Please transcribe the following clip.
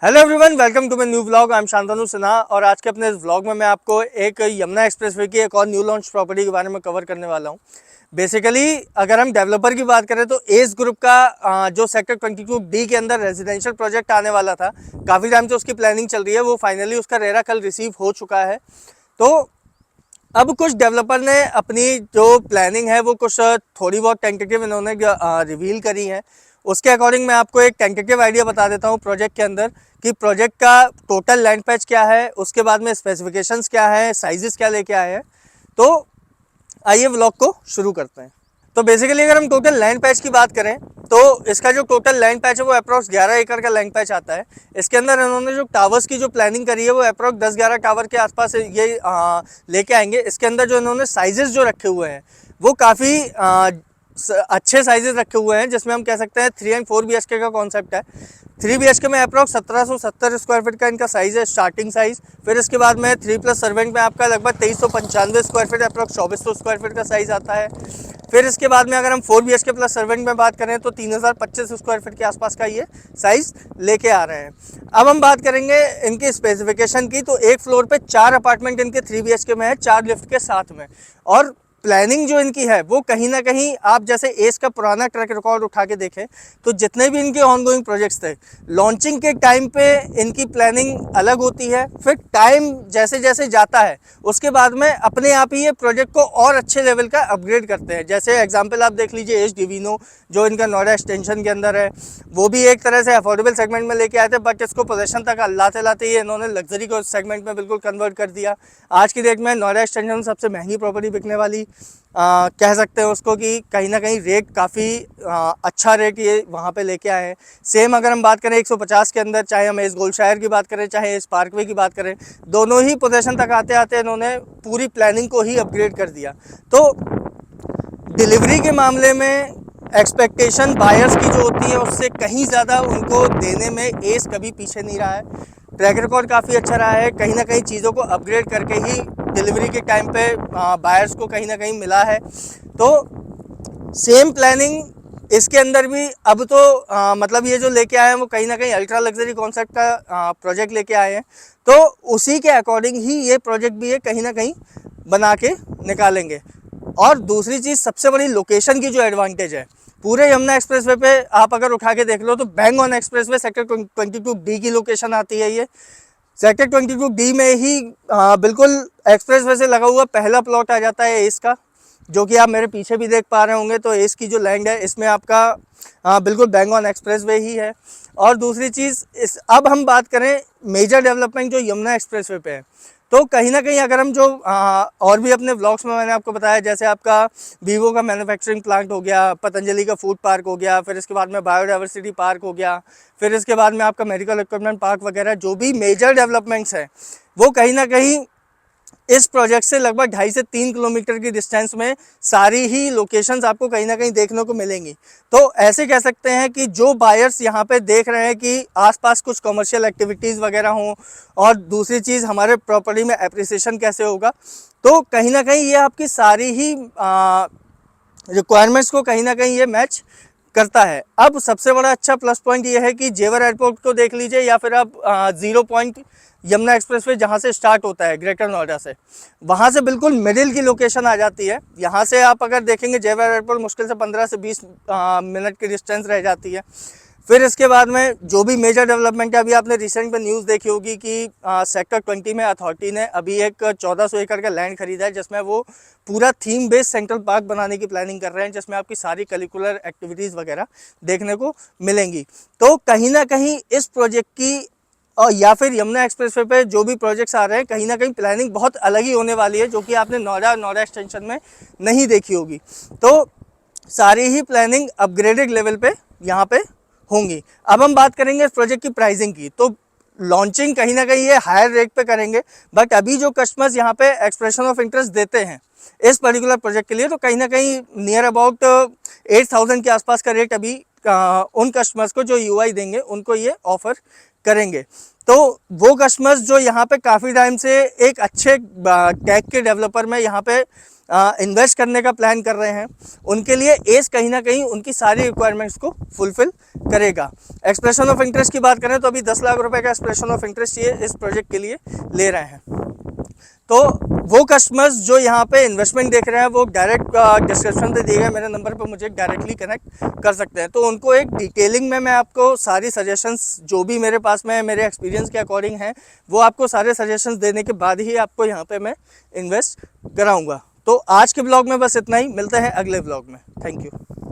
Hello everyone, welcome to my new vlog. I am Shantanu Sinha और आज के अपने इस व्लॉग में मैं आपको एक यमुना एक्सप्रेसवे की एक और न्यू लॉन्च प्रॉपर्टी के बारे में कवर करने वाला हूं। बेसिकली अगर हम डेवलपर की बात करें तो एस ग्रुप का जो सेक्टर 22D के अंदर रेजिडेंशियल प्रोजेक्ट आने वाला था, काफ़ी टाइम से उसकी प्लानिंग चल रही है। वो फाइनली उसका रेरा कल रिसीव हो चुका है। तो अब कुछ डेवलपर ने अपनी जो प्लानिंग है वो कुछ थोड़ी बहुत टेंटेटिव इन्होंने रिवील करी है। उसके अकॉर्डिंग मैं आपको एक टेंटेटिव आइडिया बता देता हूँ प्रोजेक्ट के अंदर कि प्रोजेक्ट का टोटल लैंड पैच क्या है, उसके बाद में स्पेसिफिकेशंस क्या है, साइजेस क्या लेके आए हैं। तो आइए व्लॉग को शुरू करते हैं। तो बेसिकली अगर हम टोटल लैंड पैच की बात करें तो इसका जो टोटल लैंड पैच है वो अप्रॉक्स 11 एकड़ का लैंड पैच आता है। इसके अंदर इन्होंने जो टावर्स की जो प्लानिंग करी है वो अप्रॉक्स 10-11 टावर के आसपास ये लेके आएंगे। इसके अंदर जो इन्होंने साइजेस जो रखे हुए हैं वो काफ़ी अच्छे साइजेस रखे हुए हैं, जिसमें हम कह सकते हैं 3 एंड 4 BHK का कॉन्सेप्ट है। 3 BHK में अप्रॉक्स 1770 स्क्वायर फीट का इनका साइज़ है, स्टार्टिंग साइज़। फिर इसके बाद में 3+ सर्वेंट में आपका लगभग 2395 square feet, approx 2400 square feet का साइज़ आता है। फिर इसके बाद में अगर हम 4 BHK प्लस सर्वेंट में बात करें तो 3025 स्क्वायर फीट के आसपास का ये साइज़ लेके आ रहे हैं। अब हम बात करेंगे इनकी स्पेसिफिकेशन की, तो एक फ्लोर पे 4 अपार्टमेंट इनके 3 BHK में है, 4 लिफ्ट के साथ में। और प्लानिंग जो इनकी है वो कहीं ना कहीं आप जैसे एस का पुराना ट्रैक रिकॉर्ड उठा के देखें तो जितने भी इनके ऑनगोइंग प्रोजेक्ट्स थे, लॉन्चिंग के टाइम पे इनकी प्लानिंग अलग होती है। फिर टाइम जैसे जैसे जाता है उसके बाद में अपने आप ही ये प्रोजेक्ट को और अच्छे लेवल का अपग्रेड करते हैं। जैसे एग्जांपल आप देख लीजिए एच डिवीनो जो इनका नोएडा एक्सटेंशन के अंदर है, वो भी एक तरह से अफोर्डेबल सेगमेंट में लेके आए थे, बट इसको पोजेशन तक लाते लाते ये इन्होंने लग्जरी को सेगमेंट में बिल्कुल कन्वर्ट कर दिया। आज की डेट में नोएडा एक्सटेंशन सबसे महंगी प्रॉपर्टी बिकने वाली कह सकते हैं उसको कि कहीं ना कहीं रेट काफ़ी अच्छा रेट ये वहाँ पे लेके आए हैं। सेम अगर हम बात करें 150 के अंदर, चाहे हम एस गोल्डशायर की बात करें चाहे एस पार्कवे की बात करें, दोनों ही पोजीशन तक आते आते इन्होंने पूरी प्लानिंग को ही अपग्रेड कर दिया। तो डिलीवरी के मामले में एक्सपेक्टेशन बायर्स की जो होती है उससे कहीं ज़्यादा उनको देने में एस कभी पीछे नहीं रहा है। ट्रैक रिकॉर्ड काफ़ी अच्छा रहा है, कहीं ना कहीं चीज़ों को अपग्रेड करके ही डिलीवरी के टाइम पे बायर्स को कहीं ना कहीं मिला है। तो सेम प्लानिंग इसके अंदर भी अब तो मतलब ये जो लेके आए हैं वो कहीं ना कहीं अल्ट्रा लग्जरी कॉन्सेप्ट का प्रोजेक्ट लेके आए हैं। तो उसी के अकॉर्डिंग ही ये प्रोजेक्ट भी है कहीं ना कहीं बना के निकालेंगे। और दूसरी चीज़ सबसे बड़ी लोकेशन की जो एडवांटेज है, पूरे यमुना एक्सप्रेसवे पे आप अगर उठा के देख लो तो bang on expressway sector 22D की लोकेशन आती है। ये सेक्टर 22D में ही बिल्कुल एक्सप्रेसवे से लगा हुआ पहला प्लॉट आ जाता है एस का, जो कि आप मेरे पीछे भी देख पा रहे होंगे। तो एस की जो लैंड है इसमें आपका बिल्कुल बैंग ऑन एक्सप्रेसवे ही है। और दूसरी चीज़ अब हम बात करें मेजर डेवलपमेंट जो यमुना एक्सप्रेसवे पे है, तो कहीं ना कहीं अगर हम जो और भी अपने व्लॉग्स में मैंने आपको बताया, जैसे आपका वीवो का मैन्युफैक्चरिंग प्लांट हो गया, पतंजलि का फूड पार्क हो गया, फिर इसके बाद में बायोडाइवर्सिटी पार्क हो गया, फिर इसके बाद में आपका मेडिकल इक्विपमेंट पार्क वगैरह, जो भी मेजर डेवलपमेंट्स हैं वो कहीं ना कहीं इस प्रोजेक्ट से लगभग 2.5 से 3 किलोमीटर की डिस्टेंस में सारी ही लोकेशंस आपको कहीं ना कहीं देखने को मिलेंगी। तो ऐसे कह सकते हैं कि जो बायर्स यहाँ पे देख रहे हैं कि आसपास कुछ कमर्शियल एक्टिविटीज़ वगैरह हों और दूसरी चीज़ हमारे प्रॉपर्टी में एप्रिसिएशन कैसे होगा, तो कहीं ना कहीं ये आपकी सारी ही रिक्वायरमेंट्स को कहीं ना कहीं ये मैच करता है। अब सबसे बड़ा अच्छा प्लस पॉइंट ये है कि जेवर एयरपोर्ट को देख लीजिए या फिर आप 0 पॉइंट यमुना एक्सप्रेसवे जहाँ से स्टार्ट होता है ग्रेटर नोएडा से, वहाँ से बिल्कुल मिडिल की लोकेशन आ जाती है। यहाँ से आप अगर देखेंगे जेवर एयरपोर्ट मुश्किल से 15 से 20 मिनट की डिस्टेंस रह जाती है। फिर इसके बाद में जो भी मेजर डेवलपमेंट है, अभी आपने रिसेंट में न्यूज़ देखी होगी कि सेक्टर 20 में अथॉरिटी ने अभी एक 1400 एकड़ का लैंड खरीदा है, जिसमें वो पूरा थीम बेस्ड सेंट्रल पार्क बनाने की प्लानिंग कर रहे हैं, जिसमें आपकी सारी करिकुलर एक्टिविटीज़ वगैरह देखने को मिलेंगी। तो कहीं ना कहीं इस प्रोजेक्ट की और या फिर यमुना एक्सप्रेसवे पे जो भी प्रोजेक्ट्स आ रहे हैं, कहीं ना कहीं प्लानिंग बहुत अलग ही होने वाली है, जो कि आपने नोएडा एक्सटेंशन में नहीं देखी होगी। तो सारी ही प्लानिंग अपग्रेडेड लेवल पे यहाँ पे होंगी। अब हम बात करेंगे इस प्रोजेक्ट की प्राइसिंग की, तो लॉन्चिंग कहीं ना कहीं ये हायर रेट पे करेंगे, बट अभी जो कस्टमर्स यहाँ पे एक्सप्रेशन ऑफ इंटरेस्ट देते हैं इस पर्टिकुलर प्रोजेक्ट के लिए, तो कहीं ना कहीं नियर अबाउट 8000 के आसपास का रेट अभी उन कस्टमर्स को जो यूआई देंगे उनको ये ऑफर करेंगे। तो वो कस्टमर्स जो यहाँ पे काफ़ी टाइम से एक अच्छे टेक के डेवलपर में यहाँ पे इन्वेस्ट करने का प्लान कर रहे हैं, उनके लिए एस कहीं ना कहीं उनकी सारी रिक्वायरमेंट्स को फुलफिल करेगा। एक्सप्रेशन ऑफ इंटरेस्ट की बात करें तो अभी 10 लाख रुपए का एक्सप्रेशन ऑफ इंटरेस्ट ये इस प्रोजेक्ट के लिए ले रहे हैं। तो वो कस्टमर्स जो यहाँ पे इन्वेस्टमेंट देख रहे हैं वो डायरेक्ट डिस्क्रिप्शन पे दिए गए मेरे नंबर पे मुझे डायरेक्टली कनेक्ट कर सकते हैं। तो उनको एक डिटेलिंग में मैं आपको सारी सजेशंस जो भी मेरे पास में मेरे एक्सपीरियंस के अकॉर्डिंग हैं वो आपको सारे सजेशंस देने के बाद ही आपको यहाँ पे मैं इन्वेस्ट कराऊँगा। तो आज के ब्लॉग में बस इतना ही, मिलते हैं अगले ब्लॉग में। Thank you.